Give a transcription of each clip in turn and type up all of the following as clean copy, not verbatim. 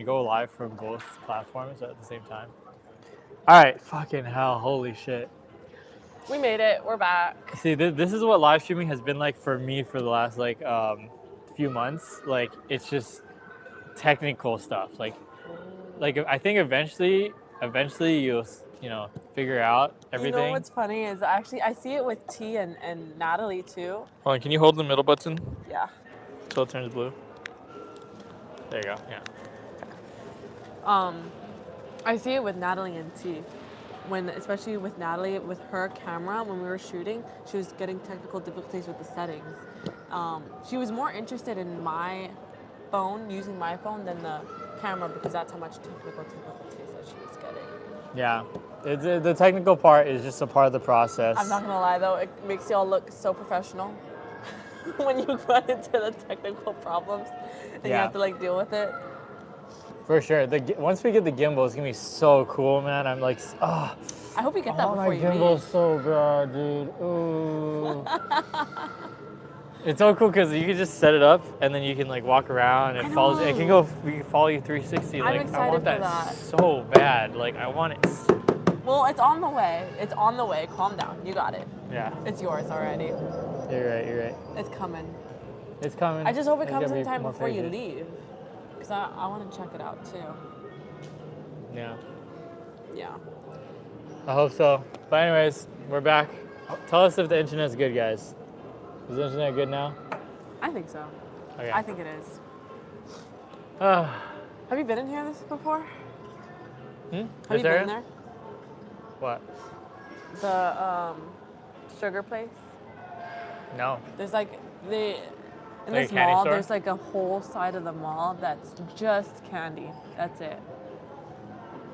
go live from both platforms at the same time. All right, fucking hell, holy shit. We made it. We're back. See, this is what live streaming has been like for me for the last few months. Like, it's just technical stuff. Like I think eventually you'll figure out everything. You know what's funny is actually I see it with T and Natalie too. Hold on, can you hold the middle button Yeah. till it turns blue? There you go. Yeah. I see it with Natalie and T. Especially with Natalie, with her camera, when we were shooting, she was getting technical difficulties with the settings. She was more interested in my phone, using my phone, than the camera, because that's how much technical difficulties that she was getting. Yeah. The technical part is just a part of the process. I'm not gonna lie though, it makes y'all look so professional when you run into the technical problems and you have to like deal with it. For sure. Once we get the gimbal, it's gonna be so cool, man. I'm like, I hope you get that before you leave. My gimbal's so bad, dude. Ooh. It's so cool because you can just set it up and then you can like walk around and follow. It can follow you 360. I'm excited I want for that so bad. Like I want it. Well, it's on the way. It's on the way. Calm down. You got it. Yeah. It's yours already. You're right. It's coming. It's coming. I just hope it comes in time before you leave. Because I want to check it out too. Yeah. Yeah. I hope so. But anyways, we're back. Tell us if the internet's good, guys. Is the internet good now? I think so. Okay. I think it is. Have you been in here before? Have you been in there? What? The sugar place? No. There's in this mall, there's like a whole side of the mall that's just candy. That's it.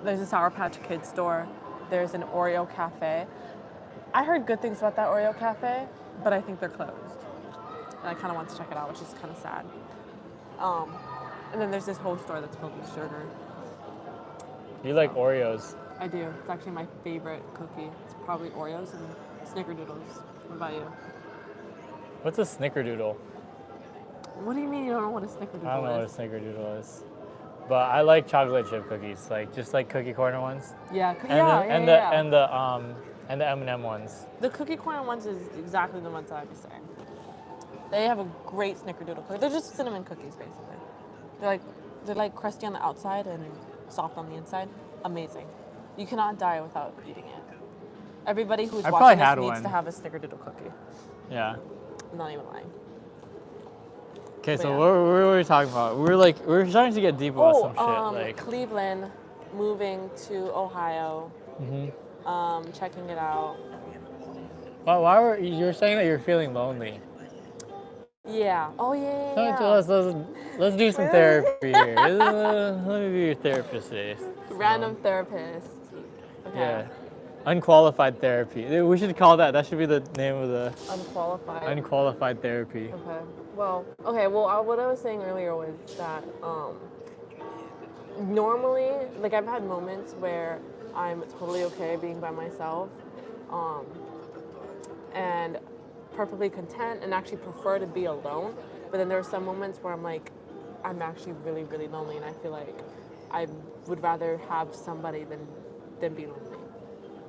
There's a Sour Patch Kids store. There's an Oreo cafe. I heard good things about that Oreo cafe, but I think they're closed. And I kind of want to check it out, which is kind of sad. And then there's this whole store that's filled with sugar. You like Oreos? I do. It's actually my favorite cookie. It's probably Oreos and Snickerdoodles. What about you? What's a Snickerdoodle? What do you mean you don't know what a Snickerdoodle is? I don't know what a Snickerdoodle is. But I like chocolate chip cookies, like just like cookie corner ones. Yeah, and the M&M ones. The cookie corner ones is exactly the ones that I'd be saying. They have a great Snickerdoodle cookie. They're just cinnamon cookies, basically. They're like crusty on the outside and soft on the inside. Amazing. You cannot die without eating it. Everybody who's watching this needs to have a Snickerdoodle cookie. Yeah. I'm not even lying. Okay, so what were we talking about? We were starting to get deep about some shit. Like Cleveland, moving to Ohio, checking it out. Why were you were saying that you're feeling lonely? Yeah. Oh yeah. Let's do some therapy here. Let me be your therapist today. Random therapist. Okay. Yeah. Unqualified therapy. We should call that. That should be the name of the unqualified therapy. Okay. Well, what I was saying earlier was that normally, like I've had moments where I'm totally okay being by myself, and perfectly content and actually prefer to be alone. But then there are some moments where I'm actually really, really lonely, and I feel like I would rather have somebody than be lonely.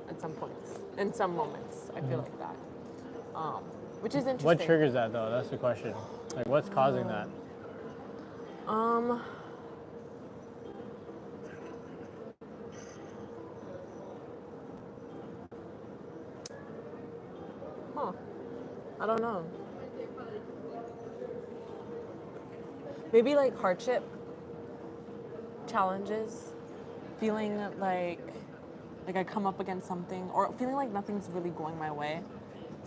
At some points, in some moments, I feel like that, which is interesting. What triggers that though? That's the question. Like, what's causing that? I don't know. Maybe like hardship, challenges, feeling like I come up against something, or feeling like nothing's really going my way.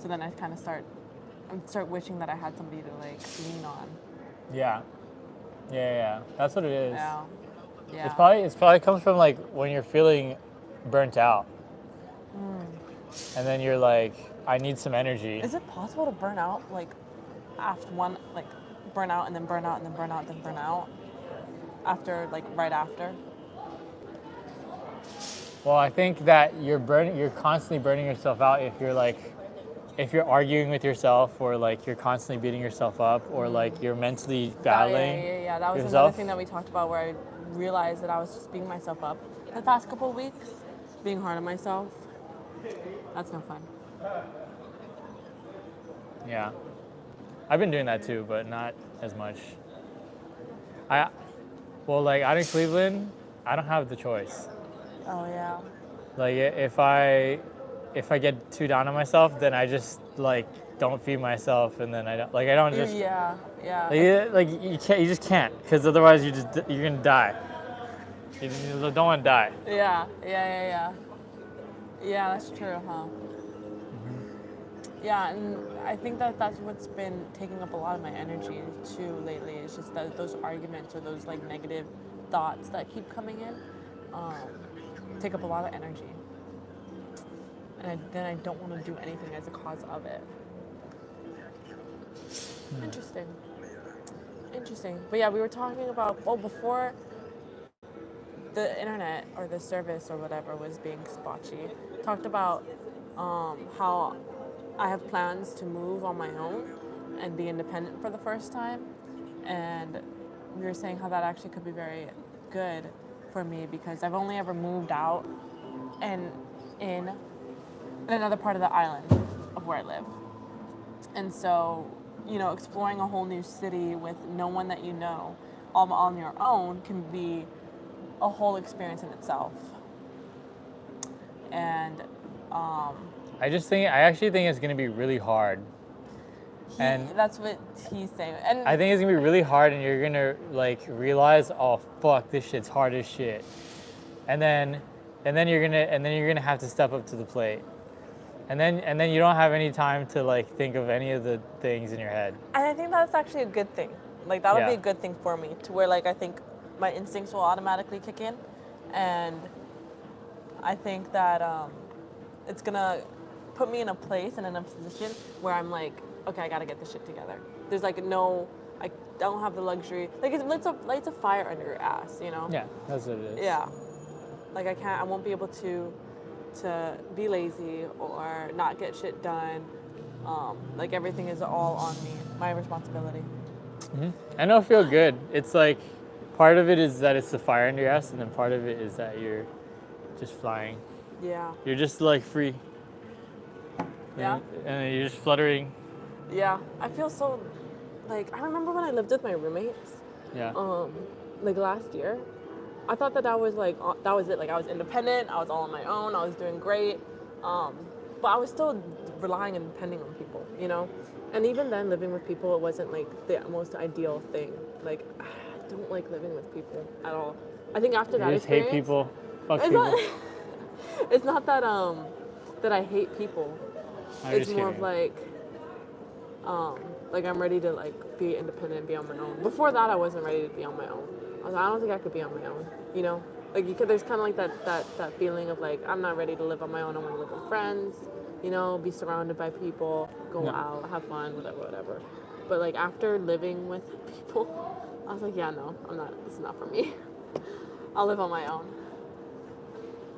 So then I kind of start wishing that I had somebody to like lean on. Yeah. That's what it is. Yeah. It's probably comes from like when you're feeling burnt out. And then you're like, I need some energy. Is it possible to burn out burn out and then burn out and then burn out and then burn out after right after? Well, I think that you're constantly burning yourself out if you're like if you're arguing with yourself, or like you're constantly beating yourself up, or like you're mentally battling yeah. That was yourself. Another thing that we talked about, where I realized that I was just beating myself up the past couple of weeks, being hard on myself. That's no fun. Yeah, I've been doing that too, but not as much. Like out in Cleveland, I don't have the choice. Oh yeah. Like if I get too down on myself, then I just like don't feed myself, and then I don't just. Yeah. Like you can't, you just can't, because otherwise you're gonna die. You don't want to die. Yeah. Yeah, that's true, huh? Yeah, and I think that's what's been taking up a lot of my energy too lately. It's just those arguments or those like negative thoughts that keep coming in take up a lot of energy. And then I don't want to do anything as a cause of it. Interesting. But yeah, we were talking about, before the internet or the service or whatever was being spotchy, talked about how I have plans to move on my own and be independent for the first time. And we were saying how that actually could be very good for me, because I've only ever moved out and in another part of the island of where I live. And so, exploring a whole new city with no one that you know, all on your own, can be a whole experience in itself. And I actually think it's gonna be really hard. And that's what he's saying. And I think it's gonna be really hard, and you're gonna like realize, oh fuck, this shit's hard as shit. And then you're gonna have to step up to the plate. And then you don't have any time to like think of any of the things in your head. And I think that's actually a good thing. Like that would be a good thing for me, to where like I think my instincts will automatically kick in, and I think that it's gonna put me in a place and in a position where I'm like, okay, I gotta get this shit together. There's like I don't have the luxury. Like it lights a fire under your ass, Yeah, that's what it is. Yeah, like I won't be able to be lazy or not get shit done. Like everything is all on me, my responsibility. Mm-hmm. And it'll feel good. It's like, part of it is that it's the fire under your ass, and then part of it is that you're just flying. Yeah. You're just like free. Yeah. And you're just fluttering. Yeah. I feel so, like, I remember when I lived with my roommates. Yeah. Like last year, I thought that was like, that was it. Like I was independent. I was all on my own. I was doing great. But I was still relying and depending on people, And even then, living with people, it wasn't like the most ideal thing. Like, I don't like living with people at all. I think after that experience, hate people. Fuck people. It's not that that I hate people. It's more of like I'm ready to like be independent and be on my own. Before that, I wasn't ready to be on my own. I don't think I could be on my own. Like there's kind of like that feeling of like, I'm not ready to live on my own. I want to live with friends. Be surrounded by people, go out, have fun, whatever. But like after living with people, I was like, yeah, no, I'm not. This is not for me. I'll live on my own.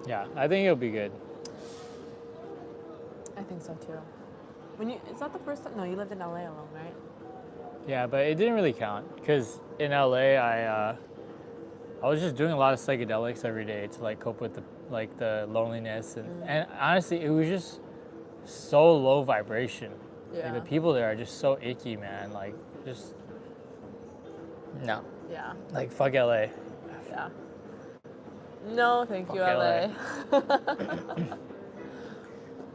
Yeah, I think it'll be good. I think so too. Is that the first time? No, you lived in LA alone, right? Yeah, but it didn't really count, because in LA I was just doing a lot of psychedelics every day to like cope with the loneliness, and honestly, it was just so low vibration. Yeah. Like the people there are just so icky, man. Like just no. Yeah. Like fuck LA. Yeah. No, thank you, LA.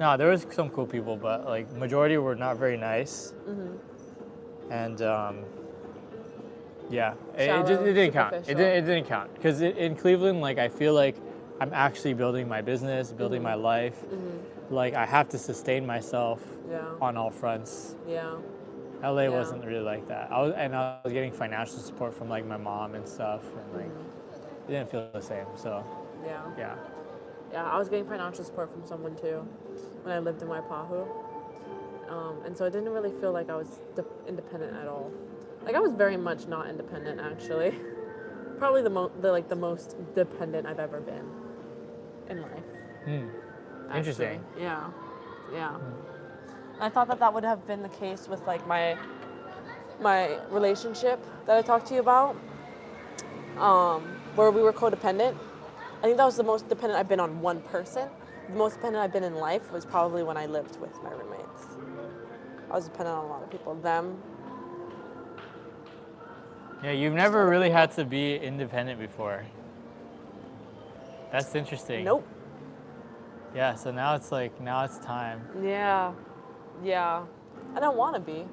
No, there was some cool people, but like majority were not very nice. Mm-hmm. And yeah, it didn't count. It didn't count, because in Cleveland, like I feel like I'm actually building my business, building my life. Mm-hmm. Like I have to sustain myself on all fronts. Yeah. LA wasn't really like that. I was getting financial support from like my mom and stuff, and like it didn't feel the same. So yeah. Yeah, I was getting financial support from someone too when I lived in Waipahu. And so it didn't really feel like I was independent at all. Like I was very much not independent, actually. Probably the most dependent I've ever been in life. Interesting. Yeah. I thought that would have been the case with like my relationship that I talked to you about, where we were codependent. I think that was the most dependent I've been on one person. The most dependent I've been in life was probably when I lived with my roommates. I was dependent on a lot of people. Them. Yeah, you've never really had to be independent before. That's interesting. Nope. Yeah, so now it's time. Yeah. Yeah. I don't want to be.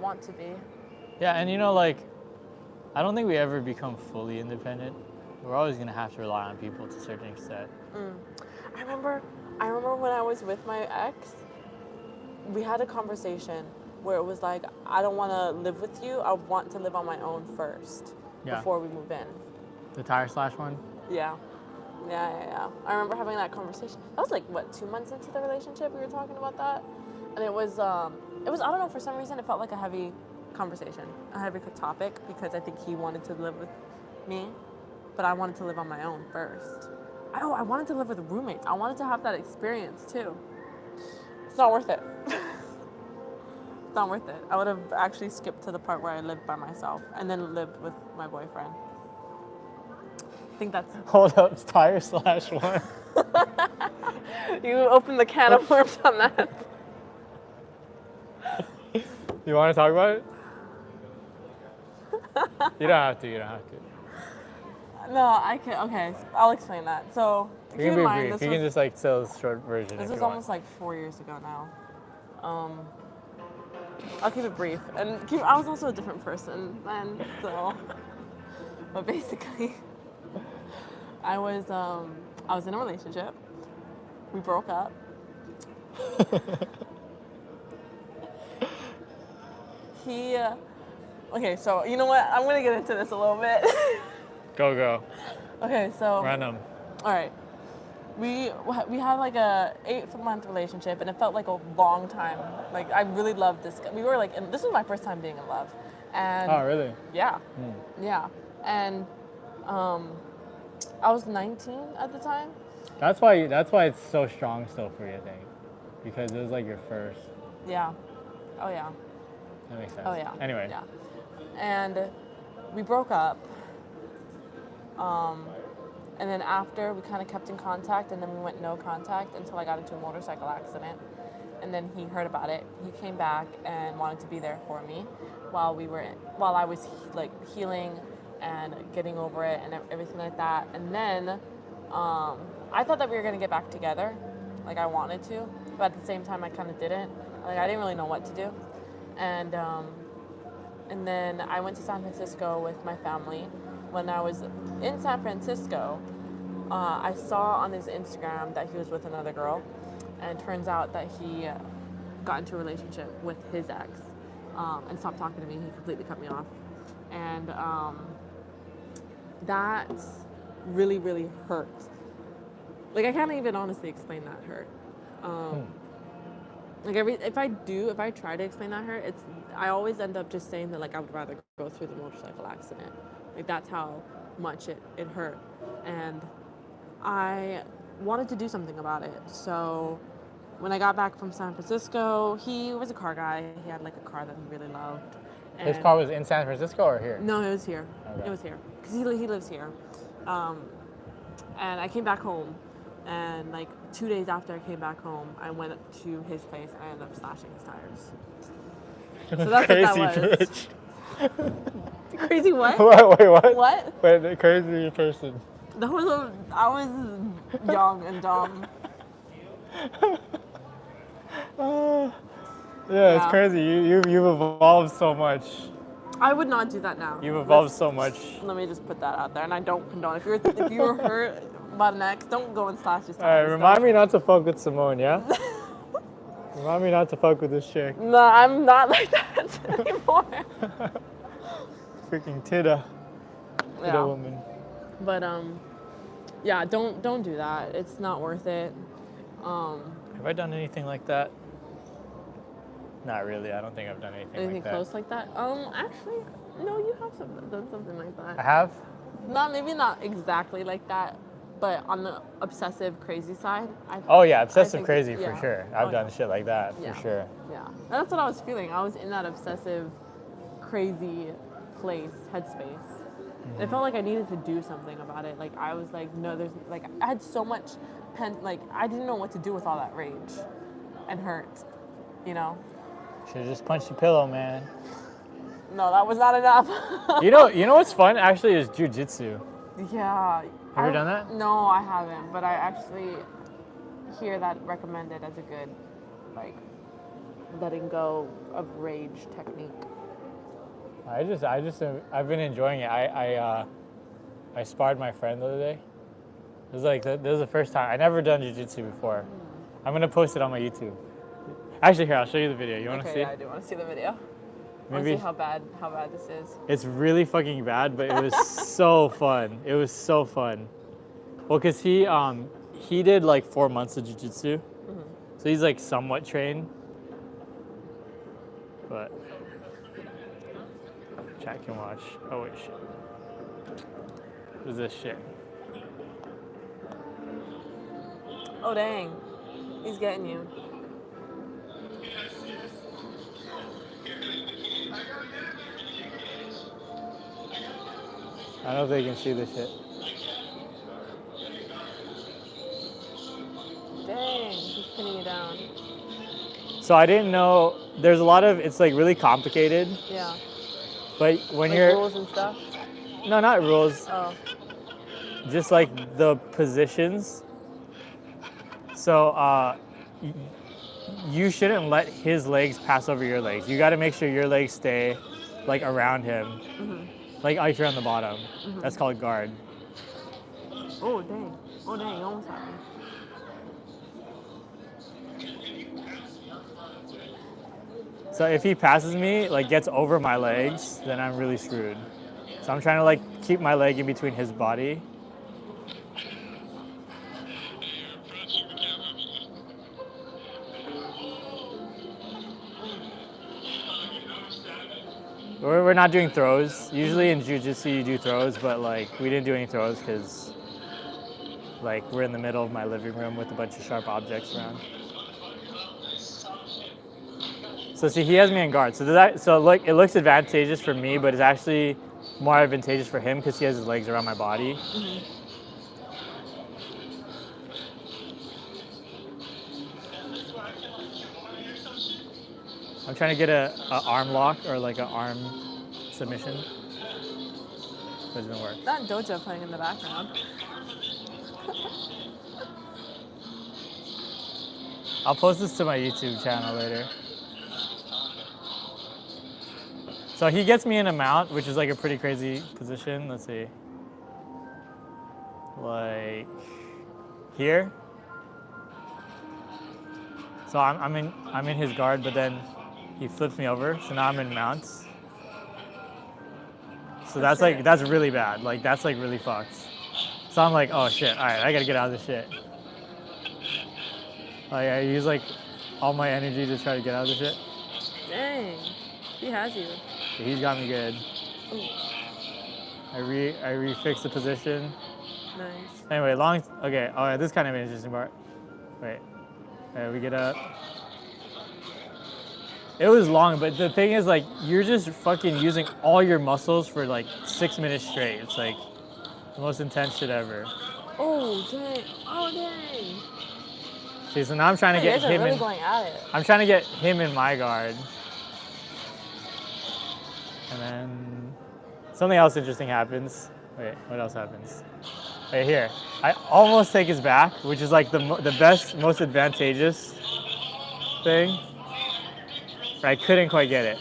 Want to be. Yeah, and you know, like, I don't think we ever become fully independent. We're always gonna have to rely on people to a certain extent. I remember when I was with my ex, we had a conversation where it was like, I don't want to live with you. I want to live on my own first before we move in. The tire slash one? Yeah. Yeah. I remember having that conversation. That was like, what, 2 months into the relationship we were talking about that? And it was, I don't know, for some reason it felt like a heavy conversation, a heavy topic, because I think he wanted to live with me, but I wanted to live on my own first. I wanted to live with roommates. I wanted to have that experience too. It's not worth it. It's not worth it. I would have actually skipped to the part where I lived by myself and then lived with my boyfriend. I think that's... Hold up, it's tire slash one. You opened the can of worms on that. You want to talk about it? You don't have to. No, I can. Okay, I'll explain that. So, You can be brief. You can just like tell the short version. This was almost like 4 years ago now. I'll keep it brief. And I was also a different person then, so. But basically, I was in a relationship. We broke up. Okay, so you know what? I'm gonna get into this a little bit. Go. Okay, so. Random. All right. We had like a 8-month relationship, and it felt like a long time. Like I really loved this guy. We were like, and this was my first time being in love. And oh, really? Yeah. Yeah. And I was 19 at the time. That's why it's so strong still for you, I think, because it was like your first. Yeah. Oh yeah. That makes sense. Oh yeah. Anyway. Yeah. And we broke up. And then after, we kind of kept in contact, and then we went no contact until I got into a motorcycle accident. And then he heard about it. He came back and wanted to be there for me while I was like healing and getting over it and everything like that. And then I thought that we were gonna get back together, like I wanted to, but at the same time I kind of didn't. Like I didn't really know what to do. And then I went to San Francisco with my family. When I was in San Francisco, I saw on his Instagram that he was with another girl, and it turns out that he got into a relationship with his ex and stopped talking to me. He completely cut me off. And that really, really hurt. Like I can't even honestly explain that hurt. Like if I try to explain that hurt, I always end up just saying that like I would rather go through the motorcycle accident. Like that's how much it hurt. And I wanted to do something about it. So when I got back from San Francisco, he was a car guy. He had like a car that he really loved. And his car was in San Francisco or here? No, it was here. Okay. It was here. Because he lives here. And I came back home. And like 2 days after I came back home, I went to his place and I ended up slashing his tires. So that's crazy what that was. Bitch. Crazy what? Wait, what? What? Wait, the crazy person. I was young and dumb. Yeah, it's crazy. You've evolved so much. I would not do that now. You've evolved so much. Let me just put that out there, and I don't condone. If you were hurt about an ex, don't go and slash his tires. All right, remind me not to fuck with Simone, yeah? Remind me not to fuck with this chick. No, I'm not like that anymore. Freaking Tida woman. But yeah, don't do that. It's not worth it. Have I done anything like that? Not really. I don't think I've done anything like that. Anything close like that? Actually, no, you have done something like that. I have? Maybe not exactly like that, But on the obsessive crazy side, obsessive crazy for sure. I've done shit like that for sure. Yeah, and that's what I was feeling. I was in that obsessive, crazy headspace. And it felt like I needed to do something about it. Like I was like, no, there's like I had so much I didn't know what to do with all that rage and hurt, you know. Should have just punched your pillow, man. No, that was not enough. you know what's fun actually is jiu-jitsu. Yeah. Have you done that? No, I haven't, but I actually hear that recommended as a good, like, letting go of rage technique. I've been enjoying it. I sparred my friend the other day. It was like, this was the first time. I never done jiu-jitsu before. I'm gonna post it on my YouTube. Actually, here, I'll show you the video. You wanna see? Yeah, I do wanna see the video. Maybe. See how bad this is. It's really fucking bad, but it was so fun. It was so fun. Well, cause he did like 4 months of jiu-jitsu, so he's like somewhat trained. But chat can watch. Oh wait, shit. What is this shit? Oh dang, he's getting you. I don't know if they can see this shit. Dang, he's pinning you down. So I didn't know, there's a lot of, it's like really complicated. Yeah. But when like you're... rules and stuff? No, not rules. Oh. Just like the positions. So you shouldn't let his legs pass over your legs. You gotta make sure your legs stay like around him. Like if you're on the bottom. That's called guard. Oh dang, almost happened. So if he passes me, like gets over my legs, then I'm really screwed. So I'm trying to like keep my leg in between his body. We're not doing throws. Usually in jiu-jitsu you do throws, but like we didn't do any throws because like we're in the middle of my living room with a bunch of sharp objects around. So see, he has me in guard. So look, it looks advantageous for me, but it's actually more advantageous for him because he has his legs around my body. I'm trying to get a arm lock or like an arm submission. Doesn't work. That dojo playing in the background. I'll post this to my YouTube channel later. So he gets me in a mount, which is like a pretty crazy position. Let's see. Like here. So I'm in his guard, but then he flips me over. So now I'm in mounts. So that's really bad. Like that's like really fucked. So I'm like, oh shit, all right, I gotta get out of this shit. Like I use like all my energy to try to get out of this shit. Dang, he has you. He's got me good. Ooh. I refix the position. Nice. Anyway, okay, all right, this is kind of an interesting part. Wait, we get up. It was long, but the thing is like, you're just fucking using all your muscles for like 6 minutes straight. It's like the most intense shit ever. Oh, dang. Oh, dang. See, so now I'm trying to get him really going at it. I'm trying to get him in my guard. And then something else interesting happens. Wait, what else happens? Right here. I almost take his back, which is like the best, most advantageous thing. But I couldn't quite get it.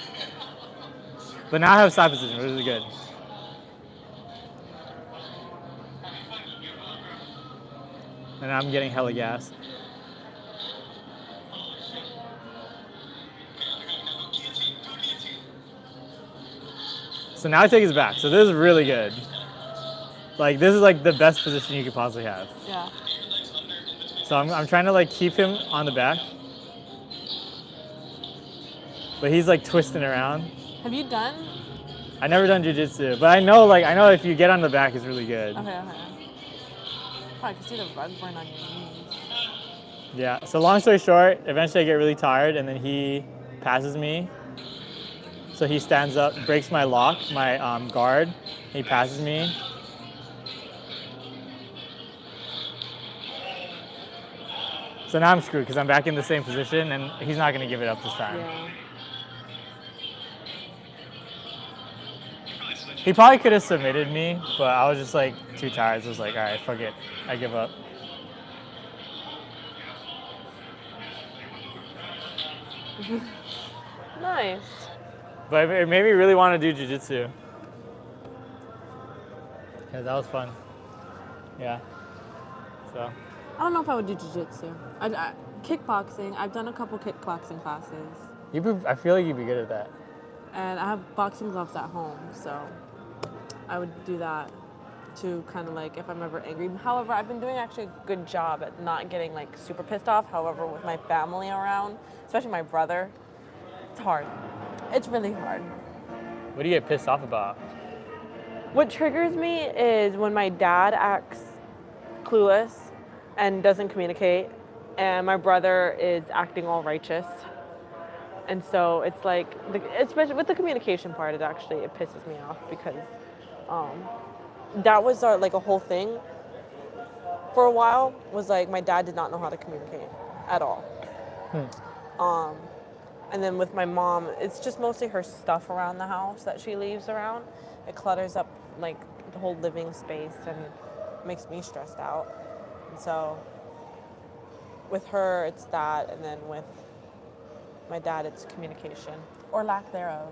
But now I have side position, which is good. And I'm getting hella gas. So now I take his back. So this is really good. Like this is like the best position you could possibly have. Yeah. So I'm trying to like keep him on the back. But he's like twisting around. Have you done? I never done jiu-jitsu, but I know if you get on the back it's really good. Okay. I can see the rug burn on your knees. Yeah. So long story short, eventually I get really tired, and then he passes me. So he stands up, breaks my lock, my guard. He passes me. So now I'm screwed because I'm back in the same position, and he's not gonna give it up this time. Yeah. He probably could have submitted me, but I was just like too tired. So I was like, all right, fuck it, I give up. Nice. But it made me really want to do jiu-jitsu. Yeah, that was fun. Yeah. So. I don't know if I would do jiu-jitsu. Kickboxing. I've done a couple kickboxing classes. I feel like you'd be good at that. And I have boxing gloves at home, so I would do that to kind of like if I'm ever angry. However, I've been doing actually a good job at not getting like super pissed off. However, with my family around, especially my brother, it's hard. It's really hard. What do you get pissed off about? What triggers me is when my dad acts clueless and doesn't communicate, and my brother is acting all righteous. And so it's like, especially with the communication part, it pisses me off because that was like a whole thing for a while, was like my dad did not know how to communicate at all. And then with my mom, it's just mostly her stuff around the house that she leaves around. It clutters up like the whole living space and makes me stressed out. And so with her, it's that, and then with my dad, it's communication or lack thereof.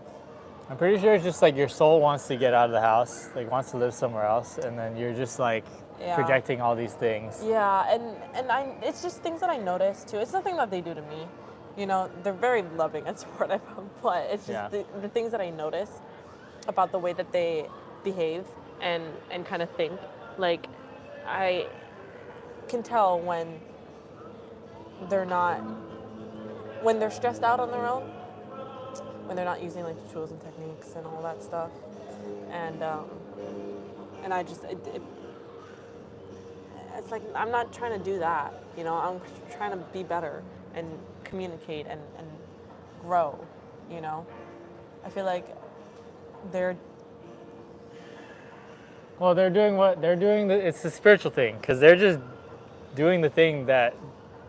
I'm pretty sure it's just like your soul wants to get out of the house, like wants to live somewhere else, and then you're just like projecting all these things. Yeah, and it's just things that I notice too. It's nothing that they do to me. You know, they're very loving and supportive, but it's just the things that I notice about the way that they behave and kind of think. Like, I can tell when they're stressed out on their own, when they're not using like the tools and techniques and all that stuff. And I just, it's like, I'm not trying to do that, you know, I'm trying to be better and communicate and grow, you know. I feel like they're doing what they're doing. It's the spiritual thing, because they're just doing the thing that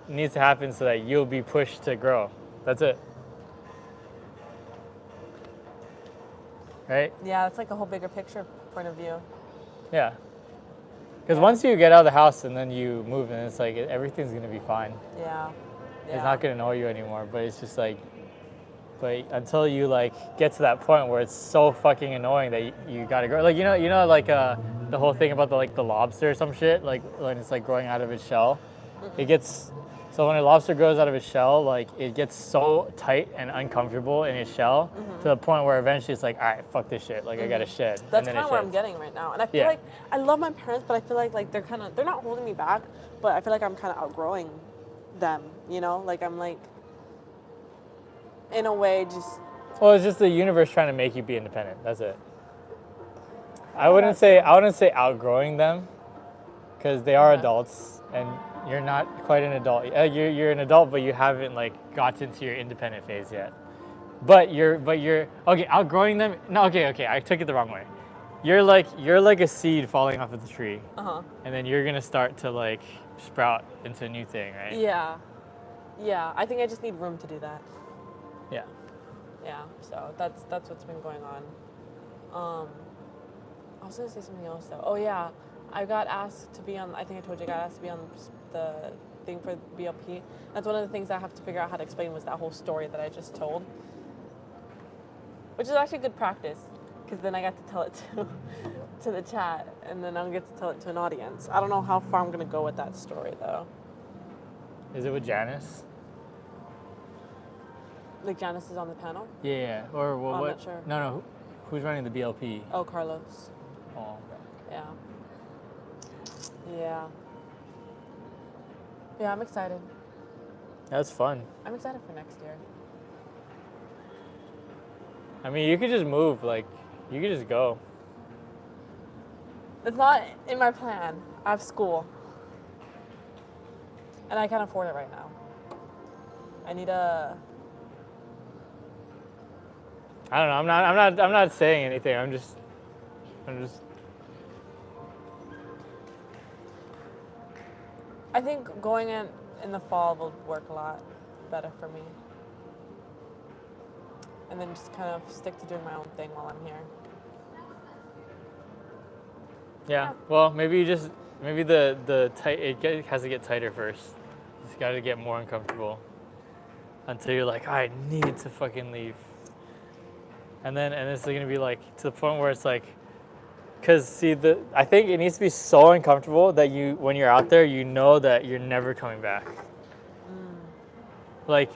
needs to happen so that you'll be pushed to grow. That's it. Right? Yeah, it's like a whole bigger picture point of view. Yeah. Because once you get out of the house and then you move, and it's like everything's gonna be fine. Yeah. It's not gonna annoy you anymore. But it's just like, but until you like get to that point where it's so fucking annoying that you gotta grow. Like you know like the whole thing about the lobster or some shit. Like when it's like growing out of its shell, it gets. So when a lobster grows out of its shell, like it gets so tight and uncomfortable in its shell to the point where eventually it's like, all right, fuck this shit. Like I gotta shed. That's kind of where I'm getting right now. And I feel like I love my parents, but I feel like they're not holding me back, but I feel like I'm kind of outgrowing them, you know? Like I'm like, in a way, just... Well, it's just the universe trying to make you be independent. That's it. I wouldn't say outgrowing them, because they are adults and you're not quite an adult. You're an adult, but you haven't like gotten to your independent phase yet. But you're okay. Outgrowing them? No, okay. I took it the wrong way. You're like a seed falling off of the tree, and then you're gonna start to like sprout into a new thing, right? Yeah. I think I just need room to do that. Yeah. Yeah. So that's what's been going on. I was gonna say something else though. Oh yeah, I got asked to be on. I think I told you I got asked to be on the thing for BLP. That's one of the things I have to figure out how to explain, was that whole story that I just told, which is actually good practice, because then I got to tell it to the chat, and then I'll get to tell it to an audience. I don't know how far I'm gonna go with that story though. Is it with Janice? Like Janice is on the panel? Yeah. Or well, I'm what? not sure. No. Who's running the BLP? Oh, Carlos. Oh. Okay. Yeah. Yeah, I'm excited. That's fun. I'm excited for next year. I mean, you could just move. Like, you could just go. It's not in my plan. I have school. And I can't afford it right now. I need a... I don't know. I'm not saying anything. I'm just. I think going in the fall will work a lot better for me. And then just kind of stick to doing my own thing while I'm here. Yeah. Well, maybe the tight has to get tighter first. It's got to get more uncomfortable until you're like, I need to fucking leave. And it's gonna be like to the point where it's like, cause see I think it needs to be so uncomfortable that when you're out there, you know that you're never coming back. Like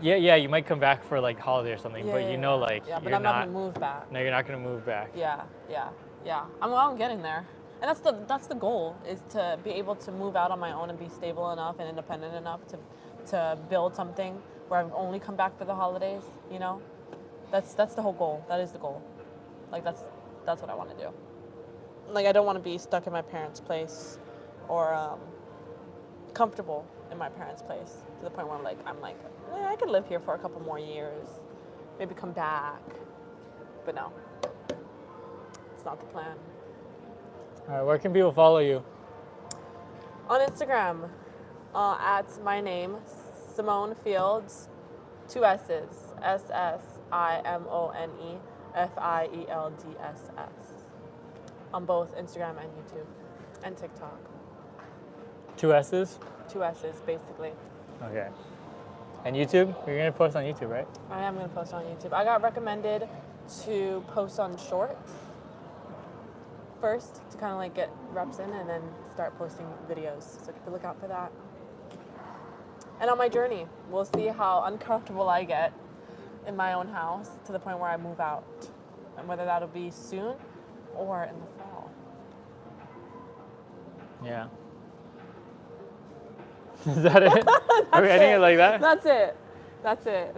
yeah, you might come back for like holiday or something, but you know like but I'm not gonna move back. No, you're not gonna move back. Yeah. I'm getting there, and that's the goal, is to be able to move out on my own and be stable enough and independent enough to build something where I only come back for the holidays. You know, that's the whole goal. That is the goal. Like that's what I want to do. Like I don't want to be stuck in my parents' place, or comfortable in my parents' place to the point where I'm like, I could live here for a couple more years, maybe come back, but no, it's not the plan. All right, where can people follow you? On Instagram, at my name, Simone Fields, 2 S's, SSIMONEFIELDSS, on both Instagram and YouTube, and TikTok. 2 S's? 2 S's, basically. Okay. And YouTube? You're gonna post on YouTube, right? I am gonna post on YouTube. I got recommended to post on Shorts first to kind of like get reps in, and then start posting videos. So keep a lookout for that. And on my journey, we'll see how uncomfortable I get in my own house to the point where I move out, and whether that'll be soon or in the fall. Yeah. Is that it? Are we ending it like that? That's it.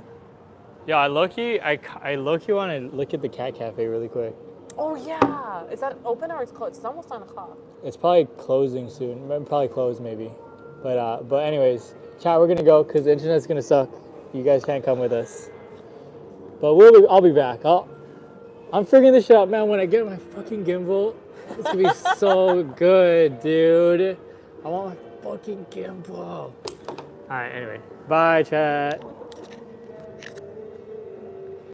Yeah, I low-key want to look at the cat cafe really quick. Oh yeah, is that open or it's closed? It's almost 9 o'clock. It's probably closing soon. Probably closed maybe. But anyways, chat, we're gonna go because the internet's gonna suck. You guys can't come with us. But I'll be back. I'm figuring this shit out, man. When I get my fucking gimbal, it's gonna be so good, dude. I want my fucking gimbal. All right, anyway. Bye, chat.